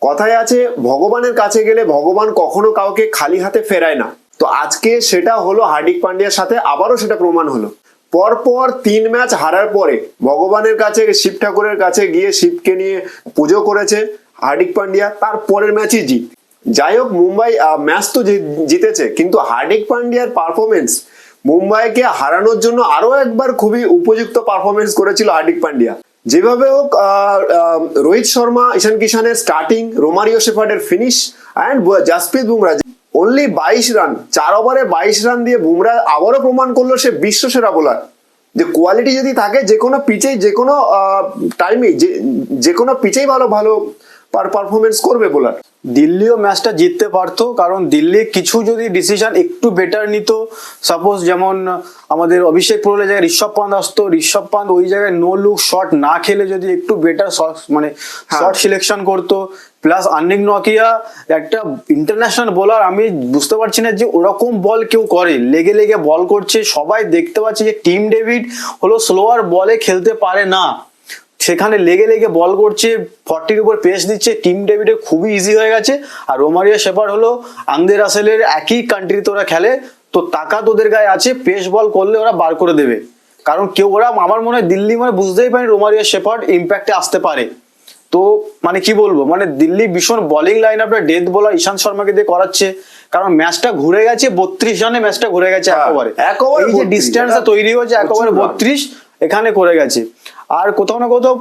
কথায় আছে ভগবানের কাছে গেলে ভগবান কখনো কাউকে খালি হাতে ফেরায় না। তো আজকে সেটা হলো হার্দিক পান্ডিয়ার সাথে, আবারও সেটা প্রমাণ হলো। পরপর 3 ম্যাচ হারার পরে ভগবানের কাছে, শিব ঠাকুরের কাছে গিয়ে শিবকে নিয়ে পুজো করেছে হার্দিক পান্ডিয়া, তার পরের ম্যাচই জিত। যাই হোক, মুম্বাই ম্যাচ তো জিতেছে, কিন্তু হার্দিক পান্ডিয়ার পারফরমেন্স মুম্বাইকে হারানোর জন্য আরো একবার খুবই উপযুক্ত পারফরমেন্স করেছিল হার্দিক পান্ডিয়া। যেভাবে হোক রোহিত শর্মা, ঈশান কিষানের স্টার্টিং, রোমারিও শেফার্ডের finish and Jasprit Bumrah only 22 run, 4 ওভারে 22 রান দিয়ে বুমরা আবারও প্রমাণ করলো সে বিশ্বসেরা বোলার। যে কোয়ালিটি যদি থাকে যে কোনো পিচেই, যে কোনো টাইমে, যে কোনো পিচেই ভালো ভালো পারফরমেন্স করবে বোলার। দিল্লিও ম্যাচটা জিততে পারতো, কারণ দিল্লি কিছু যদি ডিসিশন একটু বেটার নিত, সাপোজ যেমন আমাদের অভিষেক পুরোলে জায়গায় ঋষভ পান্ত আসতো, ঋষভ পান্ত ওই জায়গায় নো লুক শট না খেলে যদি একটু বেটার মানে শট সিলেকশন করতো, প্লাস আর্নিক নকিয়া একটা ইন্টারন্যাশনাল বোলার, আমি বুঝতে পারছি না যে ওরকম বল কেউ করে, লেগে লেগে বল করছে। সবাই দেখতে পাচ্ছে যে টিম ডেভিড হলো স্লোয়ার বলে খেলতে পারে না, সেখানে লেগে লেগে বল করছে, 40-র উপর পেস দিচ্ছে, টিম ডেভিডের খুবই ইজি হয়ে গেছে। আর রোমারিও শেফার্ড হলো আন্দ্রে রাসেলের একই কান্ট্রিতে ওরা খেলে, তো তাকাত ওদের গায়ে আছে, পেস বল করলে ওরা বার করে দেবে। কারণ কেউ ওরা, আমার মনে হয় দিল্লি মানে বুঝতেই পারে রোমারিও শেফার্ড ইম্প্যাক্টে আসতে পারে। তো মানে কি বলবো, মানে দিল্লি ভীষণ বোলিং লাইন আপটা ডেথ বোলার ঈশান্ত শর্মাকে দিয়ে করাচ্ছে, কারণ ম্যাচটা ঘুরে গেছে 32 রানে, ম্যাচটা ঘুরে গেছে একেবারে। এই যে ডিস্টেন্সটা তৈরি হয়েছে একেবারে 32 এখানে করে গেছে। আর কোথাও না কোথাও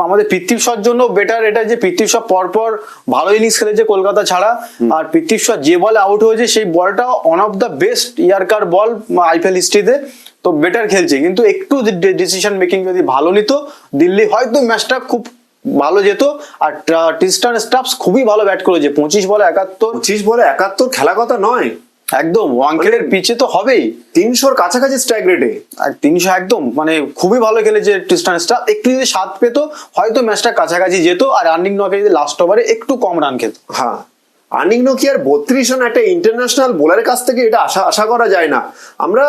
আমাদের পৃথ্বী শর জন্য বেটার এটা যে পৃথ্বী শর পরপর ভালো ইনিংস খেলেছে কলকাতা ছাড়া, আর পৃথ্বী শর যে বলে আউট হয়েছে সেই বলটা one of the best yorker ball IPL হিস্ট্রিতে, তো বেটার খেলছে। কিন্তু একটু ডিসিশন মেকিং যদি ভালো নিত দিল্লি হয়তো ম্যাচটা খুব ভালো যেত। আর ট্রিস্টান স্টাফস খুবই ভালো ব্যাট করেছে, 25 বলে 71 খেলা কথা নয়, একদম ওয়ানকেলের পিচে তো হবেই 300-র কাছাকাছি স্ট্রাইক রেটে, আর 300 একদম মানে খুবই ভালো খেলেছে ট্রিস্টান স্টাফ। একটু যদি স্বাদ পেত হয়তো ম্যাচটা কাছাকাছি যেত, আর আর্নিক নকিয়া যদি লাস্ট ওভারে একটু কম রান খেত। হ্যাঁ, আর্নিক নকিয়ার 32 রান একটা ইন্টারন্যাশনাল বোলারের কাছ থেকে এটা আশা করা যায় না। আমরা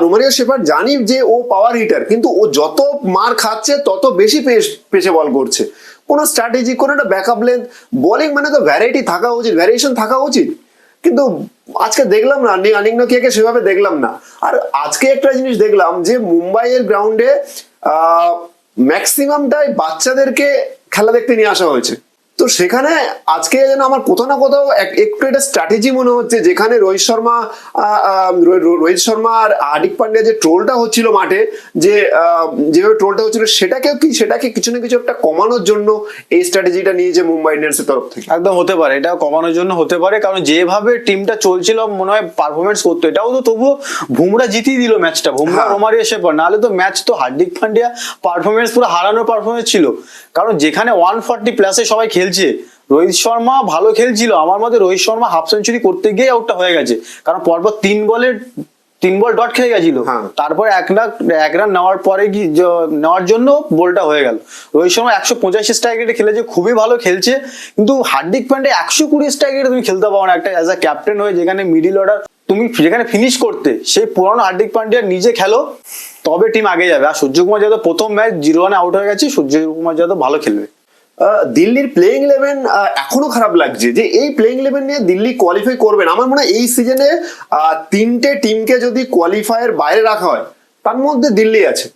রোমারিও শেফার্ড জানি যে ও পাওয়ার হিটার, কিন্তু ও যত মার খাচ্ছে তত বেশি পেসে বল করছে। কোনো স্ট্র্যাটেজি, কোনো একটা ব্যাকআপ লেন্থ, বোলিং মানে তো ভ্যারাইটি থাকা উচিত, ভ্যারিয়েশন থাকা উচিত। কিন্তু আজকে দেখলাম না, আর্নিক নকিয়াকে সেভাবে দেখলাম না। আর আজকে একটা জিনিস দেখলাম যে মুম্বাইয়ের গ্রাউন্ডে ম্যাক্সিমামটাই বাচ্চাদেরকে খেলা দেখতে নিয়ে আসা হয়েছে। তো সেখানে আজকে যেন আমার কোথাও না কোথাও একটু একটা স্ট্র্যাটেজি মনে হচ্ছে, যেখানে রোহিত শর্মা আর হার্দিক পান্ডিয়া যে ট্রোলটা হচ্ছিল মাঠে, যে যেভাবে ট্রোলটা হচ্ছিল, সেটাকে কিছু না কিছু একটা কমানোর জন্য এই স্ট্র্যাটেজিটা নিয়েছে মুম্বাই ইন্ডিয়ান্সের তরফ থেকে। একদম হতে পারে, এটা কমানোর জন্য হতে পারে, কারণ যেভাবে টিমটা চলছিল মনে হয় পারফরমেন্স করতো, এটাও তো তবুও বুমরা জিতিয়ে দিল ম্যাচটা, বুমরা রোমারিও শেফার্ড, নাহলে তো ম্যাচ তো হার্দিক পান্ডিয়া পারফরমেন্স পুরো হারানোর পারফরমেন্স ছিল। কারণ যেখানে 140 প্লাসে সবাই খেলছে, রোহিত শর্মা ভালো খেলছিল, আমার মতে রোহিত শর্মা হাফ সেঞ্চুরি করতে গিয়ে আউটটা হয়ে গেছে, কারণ পরপর 3 বল ডট খেয়ে গেছিল, তারপর এক রান নেওয়ার জন্য বলটা হয়ে গেল। রোহিত শর্মা 185 স্ট্রাইক রেটে খেলেছে, খুবই ভালো খেলছে, কিন্তু হার্দিক পান্ডিয়া 120 স্ট্রাইক রেটে তুমি খেলতে পারো না একটা অ্যাজ আ ক্যাপ্টেন হয়ে, যেখানে মিডিল অর্ডার তুমি যেখানে ফিনিশ করতে, সেই পুরনো হার্দিক পান্ডিয়া নিজে খেলো, তবে টিম আগে যাবে। আর সূর্যকুমার যাদব প্রথম ম্যাচ 0 রানে আউট হয়ে গেছে, সূর্যকুমার যাদব ভালো খেলবে। দিল্লির প্লেইং 11 এখনো খারাপ লাগছে যে এই প্লেইং 11 নিয়ে দিল্লি কোয়ালিফাই করবে না। আমার মনে হয় এই সিজনে 3টে টিমকে যদি কোয়ালিফায়ার বাইরে রাখা হয়, তার মধ্যে দিল্লি আছে।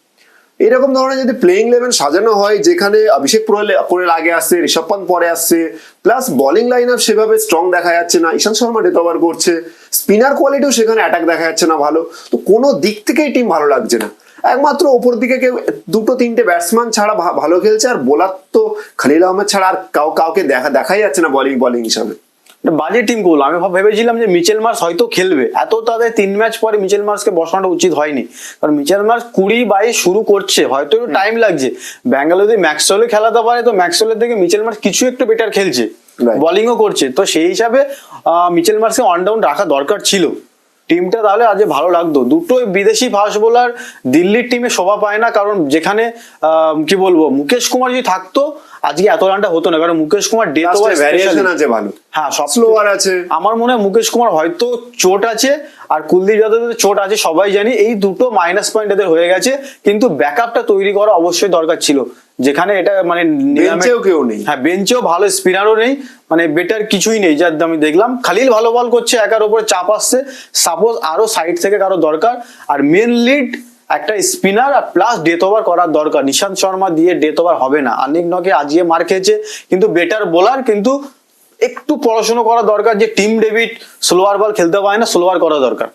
এরকম ধরনের যদি প্লেইং 11 সাজানো হয়, যেখানে অভিষেক পুরোল আগে আসছে, ঋষভ পান্ত পরে আসছে, প্লাস বোলিং লাইন আপ সেভাবে স্ট্রং দেখা যাচ্ছে না, ঈশান্ত শর্মা ডেথ ওভার করছে, স্পিনার কোয়ালিটিও সেখানে অ্যাটাক দেখা যাচ্ছে না ভালো, তো কোনো দিক থেকেই টিম ভালো লাগছে না। একমাত্র ওপর দিকে কেউ 2-3টে ব্যাটসম্যান ছাড়া ভালো খেলছে, আর বোলার তো খলিল আহমেদ ছাড়া আর কাউকে দেখাই যাচ্ছে না বোলিং হিসাবে। বাজে টিম গুলো, আমি ভেবেছিলাম যে মিচেল মার্শ হয়তো খেলবে, এত তাদের 3 ম্যাচ পরে মিচেল মার্শকে বসানো উচিত হয়নি, কারণ মিচেল মার্শ 20-22 শুরু করছে, হয়তো একটু টাইম লাগছে। ব্যাঙ্গালোর যদি ম্যাক্সওয়েল খেলাতে পারে, তো ম্যাক্সওয়েলের থেকে মিচেল মার্শ কিছু একটু বেটার খেলছে, বোলিংও করছে, তো সেই হিসাবে মিচেল মার্শকে অন ডাউন রাখা দরকার ছিল। টিমটা তাহলে আজ ভালো লাগতো। দুটোই বিদেশি ফাস্ট বোলার দিল্লির টিমে শোভা পায় না, কারণ যেখানে কি বলবো, মুকেশ কুমার যদি থাকতো আজকে এত রানটা হতো না, কারণ Mukesh Kumar death over variation আছে ভালো, হ্যাঁ সব স্লোয়ার আছে। আমার মনে হয় মুকেশ কুমার হয়তো চোট আছে, আর কুলদীপ যাদবের চোট আছে, সবাই জানি, এই দুটো মাইনাস পয়েন্ট এদের হয়ে গেছে, কিন্তু ব্যাকআপটা তৈরি করা অবশ্যই দরকার ছিল। যেখানে এটা মানে বেঞ্চেও কেউ নেই। হ্যাঁ বেঞ্চেও ভালো স্পিনারও নেই, মানে বেটার কিছুই নেই যার আমি দেখলাম। খালিল ভালো বল করছে, একার উপর চাপ আসছে, সাপোজ আরো সাইড থেকে কারো দরকার। আর মেন লিড একটা স্পিনার আর প্লাস ডেথ ওভার করার দরকার। নিশান্ত শর্মা দিয়ে ডেথ ওভার হবে না। অনেক নকে আজিয়ে মার খেয়েছে, কিন্তু বেটার বোলার, কিন্তু একটু পড়াশোনা করা দরকার যে টিম ডেভিড স্লোয়ার বল খেলতে পারে না, স্লোয়ার করা দরকার।